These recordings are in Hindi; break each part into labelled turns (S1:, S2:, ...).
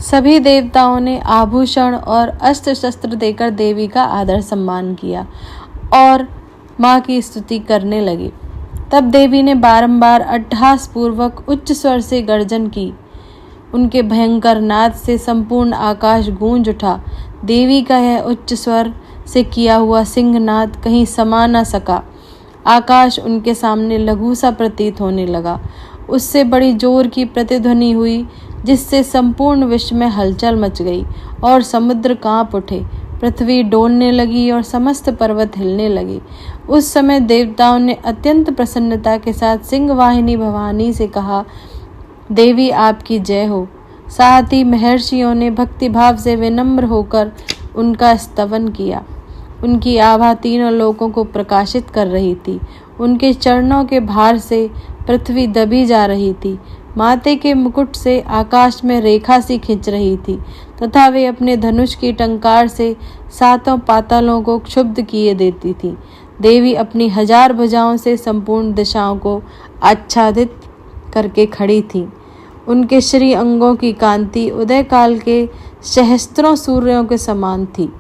S1: सभी देवताओं ने आभूषण और अस्त्र शस्त्र देकर देवी का आदर सम्मान किया और माँ की स्तुति करने लगे। तब देवी ने बारंबार अट्टहास पूर्वक उच्च स्वर से गर्जन की। उनके भयंकर नाद से संपूर्ण आकाश गूंज उठा। देवी का यह उच्च स्वर से किया हुआ सिंहनाद कहीं समा न सका। आकाश उनके सामने लघु सा प्रतीत होने लगा। उससे बड़ी जोर की प्रतिध्वनि हुई, जिससे संपूर्ण विश्व में हलचल मच गई और समुद्र कांप उठे। पृथ्वी डोलने लगी और समस्त पर्वत हिलने लगे। उस समय देवताओं ने अत्यंत प्रसन्नता के साथ सिंहवाहिनी भवानी से कहा, देवी आपकी जय हो। साथ ही महर्षियों ने भक्तिभाव से विनम्र होकर उनका स्तवन किया। उनकी आभा तीनों लोकों को प्रकाशित कर रही थी। उनके चरणों के भार से पृथ्वी दबी जा रही थी। माथे के मुकुट से आकाश में रेखा सी खिंच रही थी तथा वे अपने धनुष की टंकार से सातों पातालों को क्षुब्ध किए देती थी। देवी अपनी 1000 भुजाओं से संपूर्ण दिशाओं को आच्छादित करके खड़ी थी। उनके श्री अंगों की कांति उदय काल के सहस्त्रों सूर्यों के समान थी।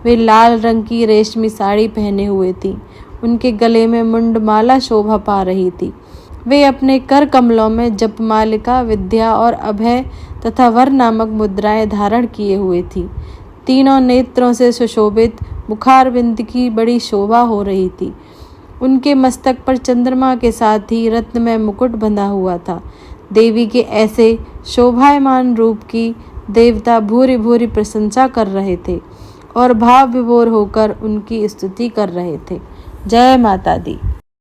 S1: वे लाल रंग की रेशमी साड़ी पहने हुए थी। उनके गले में मुंडमाला शोभा पा रही थी। वे अपने कर कमलों में जपमालिका, विद्या और अभय तथा वर नामक मुद्राएं धारण किए हुए थी। तीनों नेत्रों से सुशोभित मुखारविंद की बड़ी शोभा हो रही थी। उनके मस्तक पर चंद्रमा के साथ ही रत्नमय मुकुट बंधा हुआ था। देवी के ऐसे शोभायमान रूप की देवता भूरि भूरि प्रशंसा कर रहे थे और भाव विभोर होकर उनकी स्तुति कर रहे थे। जय माता दी।